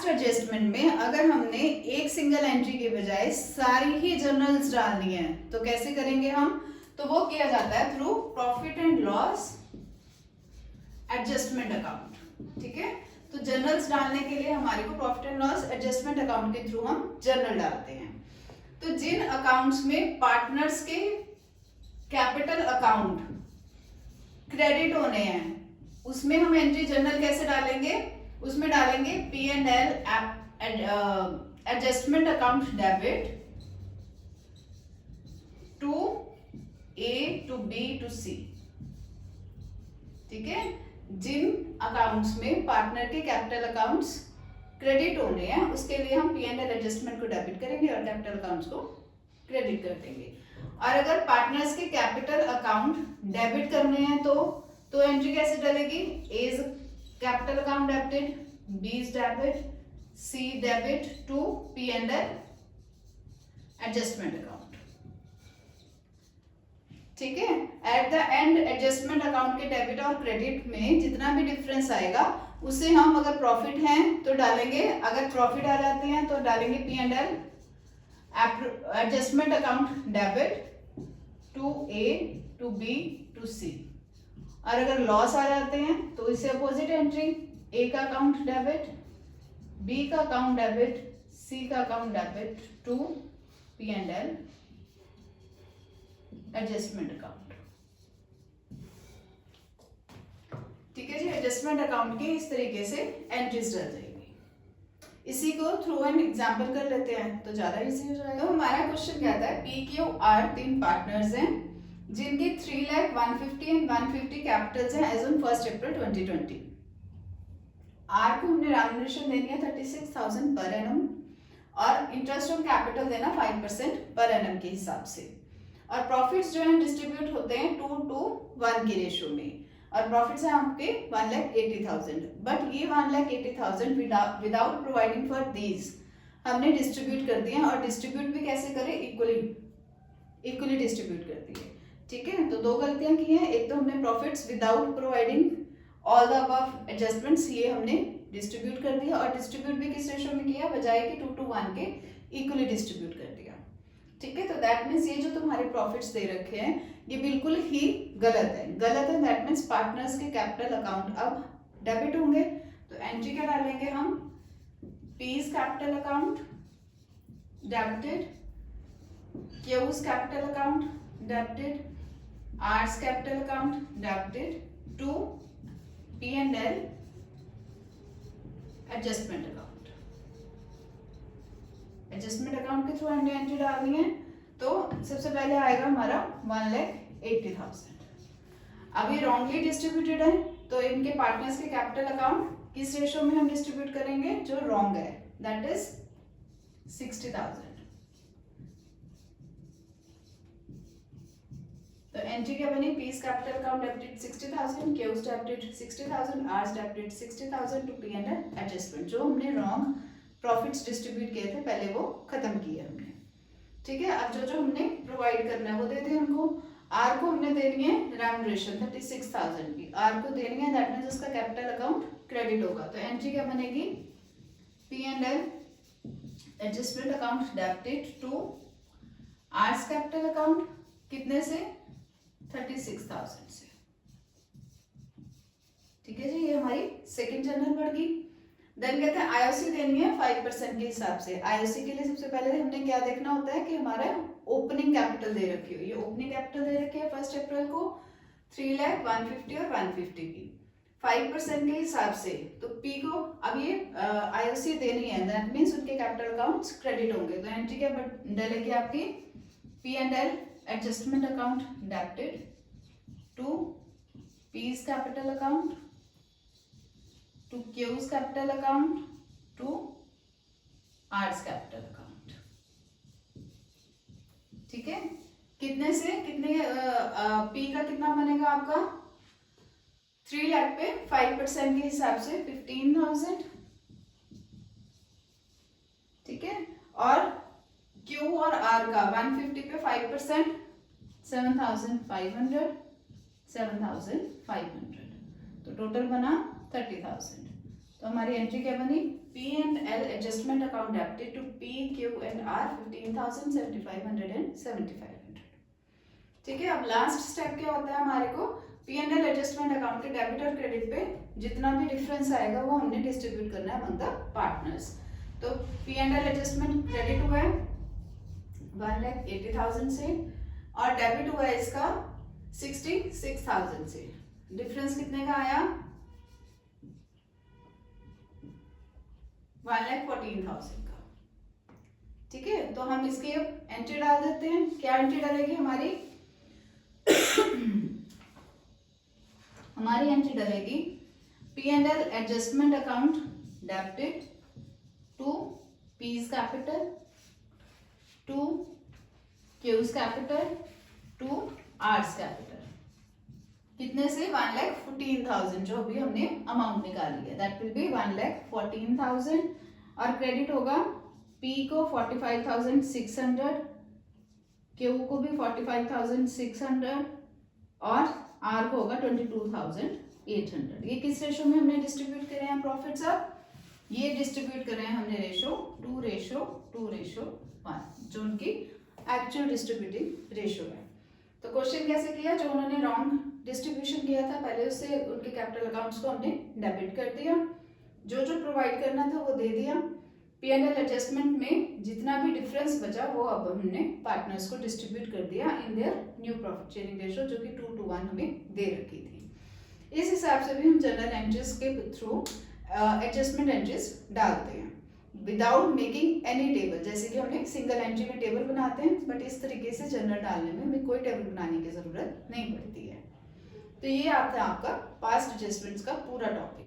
Last adjustment में अगर हमने एक सिंगल एंट्री के बजाय सारी ही जर्नल्स डालनी है तो कैसे करेंगे हम? तो वो किया जाता है through profit and loss adjustment account. ठीक है, तो जर्नल्स डालने के लिए हमारे को profit and loss adjustment account के थ्रू हम जर्नल डालते हैं। तो जिन अकाउंट्स में पार्टनर्स के कैपिटल अकाउंट क्रेडिट होने हैं उसमें हम एंट्री जर्नल कैसे डालेंगे? उसमें डालेंगे P and L adjustment account debit to A to B to C. ठीक है, जिन अकाउंट्स में पार्टनर के कैपिटल अकाउंट्स क्रेडिट होने हैं उसके लिए हम पी एंड एल एडजस्टमेंट को डेबिट करेंगे और कैपिटल अकाउंट्स को क्रेडिट कर देंगे। और अगर पार्टनर्स के कैपिटल अकाउंट डेबिट करने हैं तो एंट्री कैसे डलेगी? A is capital account debited, B is debit, C debit to P and L adjustment account. ठीक है, at the end adjustment account के डेबिट और क्रेडिट में जितना भी डिफरेंस आएगा उसे हम अगर प्रॉफिट हैं तो डालेंगे, अगर प्रॉफिट आ जाते हैं तो डालेंगे P and L adjustment account debit to A to B to C. और अगर लॉस आ जाते हैं तो इससे अपोजिट एंट्री, ए का अकाउंट डेबिट, बी का अकाउंट डेबिट, सी का account debit to P and L adjustment account. ठीक है जी, एडजस्टमेंट अकाउंट की इस तरीके से एंट्रीज डल जाएगी। इसी को थ्रू एन एग्जाम्पल कर लेते हैं तो ज्यादा इजी हो जाएगा। तो हमारा क्वेश्चन कहता है पी क्यू आर तीन पार्टनर्स हैं जिनकी 3,150 एंड 150 कैपिटल्स हैं एज ऑन 1 अप्रैल 2020। आर को हमने रेम्युनरेशन देनी है 36,000 पर एनम और इंटरेस्ट ऑन कैपिटल देना 5% पर एनम के हिसाब से। और प्रॉफिट्स जो है डिस्ट्रीब्यूट होते हैं 2:1 की रेशियो में। और प्रॉफिट्स हैं आपके 1,80,000, बट ये 1,80,000 विदाउट प्रोवाइडिंग फॉर दीज हमने डिस्ट्रीब्यूट कर दिए और डिस्ट्रीब्यूट भी कैसे करें? इक्वली डिस्ट्रीब्यूट कर दिए। ठीक है, तो दो गलतियां की हैं। एक तो हमने profits without providing all the above adjustments ये हमने डिस्ट्रीब्यूट कर दिया और डिस्ट्रीब्यूट भी किस रेशियो में किया? बजाय कि 2:1 के इक्वली डिस्ट्रीब्यूट कर दिया। ठीक है, तो दैट मीन्स ये जो तुम्हारे प्रॉफिट्स दे रखे हैं ये बिल्कुल ही गलत है। दैट मीन्स पार्टनर्स के कैपिटल अकाउंट अब डेबिट होंगे। तो एंट्री क्या डालेंगे हम? P's capital account debited, Q's capital account debited, R's capital account debited to P and L adjustment account. Adjustment account के थ्रू हमने एंट्री डालनी है तो सबसे पहले आएगा हमारा 1,80,000। अब ये रॉन्गली डिस्ट्रीब्यूटेड है तो इनके पार्टनर्स के कैपिटल अकाउंट किस रेशियो में हम डिस्ट्रीब्यूट करेंगे? जो रॉन्ग है, दैट इज 60,000। तो एंट्री क्या बनी? P's capital account debited 60,000, Q's debited 60,000, R's debited 60,000 to P and L adjustment. जो हमने रॉन्ग प्रॉफिट्स डिस्ट्रीब्यूट किए थे पहले वो खत्म किए हमने। ठीक है, अब जो हमने प्रोवाइड करना है वो दे दें हमको। आर को हमने देनी है रेम्युनरेशन 36,000 की, आर को देनी है, दैट मीन्स उसका कैपिटल अकाउंट क्रेडिट होगा। तो एंट्री क्या बनेगी? P and L adjustment account debited to R's capital account कितने से? 36,000 से। ठीक है जी, ये हमारी सेकेंड जर्नल बढ़ गई। देन कहते हैं आईओसी देनी है 5% के हिसाब से। आईओसी के लिए सबसे पहले हमने क्या देखना होता है कि हमारा ओपनिंग कैपिटल दे रखी हो। ये ओपनिंग कैपिटल दे रखी है 1 अप्रैल को 3,150 और 150 की 5% के हिसाब से। तो पी को अब ये आईओसी देनी है, दैट मीन्स उनके कैपिटल अकाउंट्स क्रेडिट होंगे। तो एंट्री क्या डलेगी आपकी? P and L adjustment account debited to P's capital account to Q's capital account to R's capital account. ठीक है, कितने से कितने? पी का कितना बनेगा आपका? 3 लाख पे 5% के हिसाब से 15,000। ठीक है, और क्यू और आर का 150 पे 5% 7,500 7,500 तो टोटल बना 30,000। तो हमारी एंट्री क्या बनी, P&L adjustment account debited to P, Q and R 15,000, 7,500 and 7,500। ठीक है, अब लास्ट स्टेप क्या होता है हमारे को, P&L एडजस्टमेंट अकाउंट के डेबिट और क्रेडिट पे जितना भी डिफरेंस आएगा वो हमने डिस्ट्रीब्यूट करना है अमंग द पार्टनर्स। तो P&L एडजस्टमेंट क्रेडिट हुआ है 1,80,000 से और डेबिट हुआ है इसका 66,000 से। डिफरेंस कितने का आया, 1,14,000 का। ठीक है, तो हम इसकी एंट्री डाल देते हैं। क्या एंट्री डालेगी हमारी हमारी एंट्री डालेगी P&L adjustment account debited to P's capital, to Q's capital, to R's capital. कितने से, 1,14,000 जो अभी हमने अमाउंट निकाली है, दैट विल बी 1,14,000। और क्रेडिट होगा P को 45,600, Q को भी 45,600 और R को होगा 22,800। ये किस रेशो में हमने डिस्ट्रीब्यूट करे हैं प्रॉफिट्स, अब ये डिस्ट्रीब्यूट करे हैं हमने रेशो 2:1, जो उनकी एक्चुअल डिस्ट्रीब्यूटिंग रेशो है। तो क्वेश्चन कैसे किया, जो उन्होंने रॉन्ग डिस्ट्रीब्यूशन किया था पहले उससे उनके कैपिटल अकाउंट्स को हमने डेबिट कर दिया, जो जो प्रोवाइड करना था वो दे दिया। P&L एडजस्टमेंट में जितना भी डिफरेंस बचा वो अब हमने पार्टनर्स को डिस्ट्रीब्यूट कर दिया in their new profit sharing ratio, जो कि 2:1 हमें दे रखी थी। इस हिसाब से भी हम जनरल एंट्रीज के थ्रू एडजस्टमेंट एंट्रीज डालते हैं विदाउट मेकिंग एनी टेबल। जैसे कि हमने सिंगल एंट्री में टेबल बनाते हैं, बट इस तरीके से जनरल डालने में हमें कोई टेबल बनाने की जरूरत नहीं पड़ती है। तो ये आता है आपका पास्ट एडजस्टमेंट्स का पूरा टॉपिक।